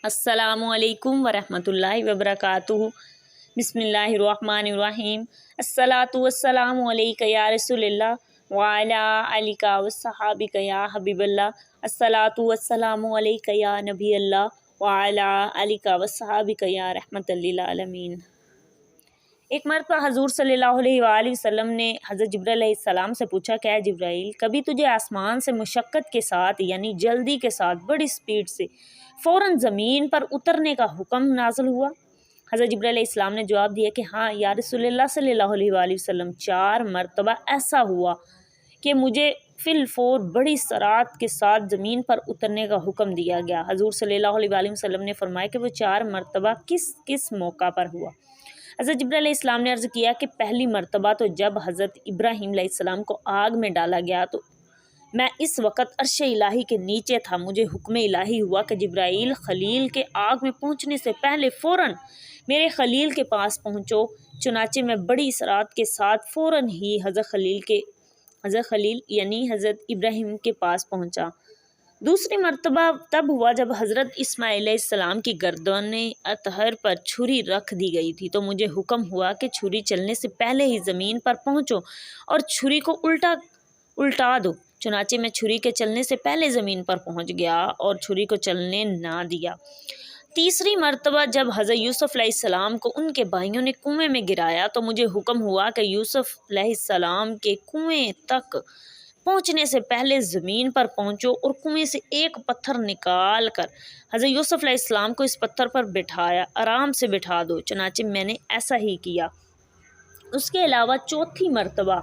अस्सलामु अलैकुम वरहमतुल्लाहि वबरकातुहू। बिस्मिल्लाहिर्रहमानिर्रहीम। अस्सलातु वस्सलामु अलैका या रसूलल्लाह व अला आलिका वस्सहाबिका या हबीबल्लाह। अस्सलातु वस्सलामु अलैका या नबी अल्लाह व अला आलिका वस्सहाबिका या रहमतल लिल आलमीन। एक मरतबा हजूर सल्लल्लाहु अलैहि वसल्लम ने हज़रत जिब्राइल अलैहिस्सलाम से पूछा, क्या जिब्राइल, कभी तुझे आसमान से मुशक्क़त के साथ यानी जल्दी के साथ बड़ी स्पीड से फ़ौरन ज़मीन पर उतरने का हुक्म नाज़िल हुआ? हज़रत जिब्राइल अलैहिस्सलाम ने जवाब दिया कि हाँ या रसूलुल्लाह सल्लल्लाहु अलैहि वसल्लम, 4 मरतबा ऐसा हुआ कि मुझे फिलफौर बड़ी सरात के साथ ज़मीन पर उतरने का हुक्म दिया गया। हजूर सल्लल्लाहु अलैहि वसल्लम ने फरमाया कि वो 4 मरतबा किस किस मौका पर हुआ? हज़रत जिब्राइल अलैहिस्सलाम ने अर्ज़ किया कि पहली मरतबा तो जब हज़रत इब्राहीम अलैहिस्सलाम को आग में डाला गया तो मैं इस वक्त अर्श इलाही के नीचे था। मुझे हुक्म इलाही हुआ कि जिब्राइल, खलील के आग में पहुंचने से पहले फ़ौरन मेरे खलील के पास पहुंचो। चुनाचे मैं बड़ी इसरात के साथ फ़ौरन ही हज़रत खलील यानी हज़रत इब्राहीम के पास पहुंचा। दूसरी मरतबा तब हुआ जब हज़रत इस्माईल अलैहिस्सलाम की गर्दन अतहर पर छुरी रख दी गई थी, तो मुझे हुक्म हुआ कि छुरी चलने से पहले ही ज़मीन पर पहुंचो और छुरी को उल्टा दो। चुनाचे मैं छुरी के चलने से पहले ज़मीन पर पहुंच गया और छुरी को चलने ना दिया। तीसरी मरतबा जब हज़रत यूसुफ़ अलैहिस्सलाम को उनके भाइयों ने कुएं में गिराया तो मुझे हुक्म हुआ कि यूसुफ़ अलैहिस्सलाम के कुएं तक पहुंचने से पहले ज़मीन पर पहुंचो और कुएं से एक पत्थर निकाल कर हज़रत यूसुफ़ अलैहिस्सलाम को इस पत्थर पर बिठाया, आराम से बिठा दो। चुनाचे मैंने ऐसा ही किया। उसके अलावा चौथी मरतबा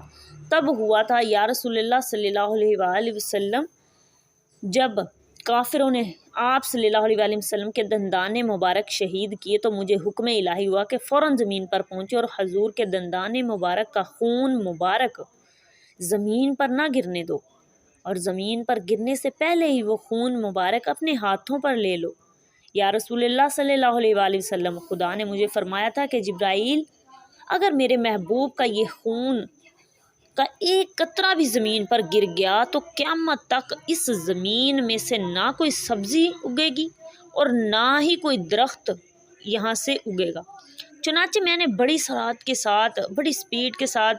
तब हुआ था या रसूलुल्लाह सल्लल्लाहु अलैहि वसल्लम, जब काफिरों ने आप सल्लल्लाहु अलैहि वसल्लम के दंदाने मुबारक शहीद किए तो मुझे हुक्म इलाही हुआ कि फ़ौरन ज़मीन पर पहुँचे और हजूर के दंदाने मुबारक का खून मुबारक ज़मीन पर ना गिरने दो और ज़मीन पर गिरने से पहले ही वो खून मुबारक अपने हाथों पर ले लो। या रसूलुल्लाह सल्लल्लाहु अलैहि वसल्लम, खुदा ने मुझे फरमाया था कि जिब्राइल, अगर मेरे महबूब का ये खून का एक कतरा भी ज़मीन पर गिर गया तो क़यामत तक इस ज़मीन में से ना कोई सब्ज़ी उगेगी और ना ही कोई दरख्त यहाँ से उगेगा। चुनाचे मैंने बड़ी सरात के साथ, बड़ी स्पीड के साथ,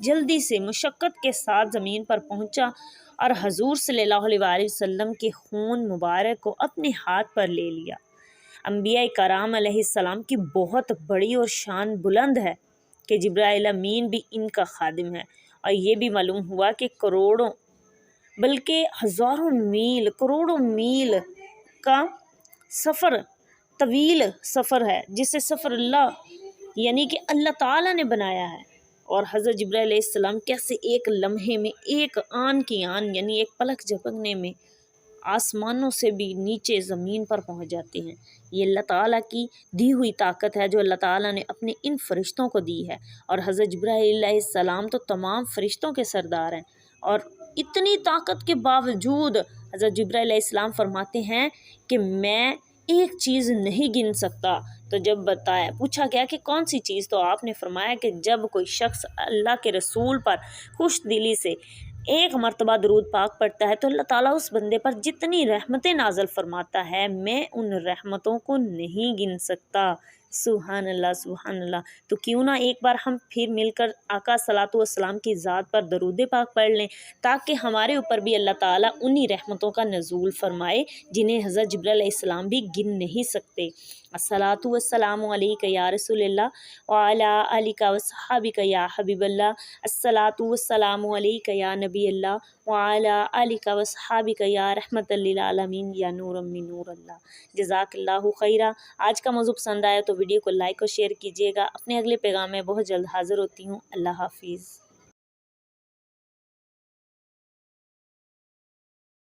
जल्दी से, मुशक्क़त के साथ ज़मीन पर पहुँचा और हजूर सल्लल्लाहु अलैहि वसल्लम के खून मुबारक को अपने हाथ पर ले लिया। अंबिया कराम अलैहिस्सलाम की बहुत बड़ी और शान बुलंद है कि जिब्राइल अमीन भी इनका खादिम है। और ये भी मालूम हुआ कि करोड़ों बल्कि हज़ारों मील, करोड़ों मील का सफ़र, तवील सफ़र है, जिसे सफ़र अल्लाह यानी कि अल्लाह ताला ने बनाया है। और हज़रत जिब्राइल अलैहिस्सलाम कैसे एक लम्हे में, एक आन की आन यानी एक पलक झपकने में आसमानों से भी नीचे ज़मीन पर पहुंच जाते हैं। ये अल्लाह ताला की दी हुई ताकत है जो अल्लाह ताला ने अपने इन फ़रिश्तों को दी है। और हज़रत जिब्राइल अलैहिस्सलाम तो तमाम फ़रिश्तों के सरदार हैं और इतनी ताकत के बावजूद हज़रत जिब्राइल अलैहिस्सलाम फरमाते हैं कि मैं एक चीज़ नहीं गिन सकता। तो जब पूछा गया कि कौन सी चीज़, तो आपने फरमाया कि जब कोई शख्स अल्लाह के रसूल पर खुश दिली से एक मरतबा दरूद पाक पढ़ता है तो अल्लाह ताला उस बंदे पर जितनी रहमतें नाज़िल फरमाता है, मैं उन रहमतों को नहीं गिन सकता। सुभान अल्लाह, सुभान अल्लाह। तो क्यों ना एक बार हम फिर मिलकर आका सलातो वस्सलाम की ज़ात पर दरूद पाक पढ़ लें, ताकि हमारे ऊपर भी अल्लाह ताला उन्हीं रहमतों का नज़ूल फरमाए जिन्हें हज़रत जिब्राइल अलैहिस्सलाम भी गिन नहीं सकते। अस्सलातु वस्सलामु अलैका या रसूलल्लाह व अला आलिका वस्सहाबिका या हबीबल्लाह। अस्सलातु वस्सलामु अलैका या नबी अल्लाह व अला आलिका वस्सहाबिका या रहमतल लिल आलमीन या नूरम मिन नूरिल्लाह। जज़ाकल्लाहु खैरा। आज का मौज़ू पसंद आया तो वीडियो को लाइक और शेयर कीजिएगा। अपने अगले पैगाम में बहुत जल्द हाज़िर होती हूँ। अल्लाह हाफ़िज़।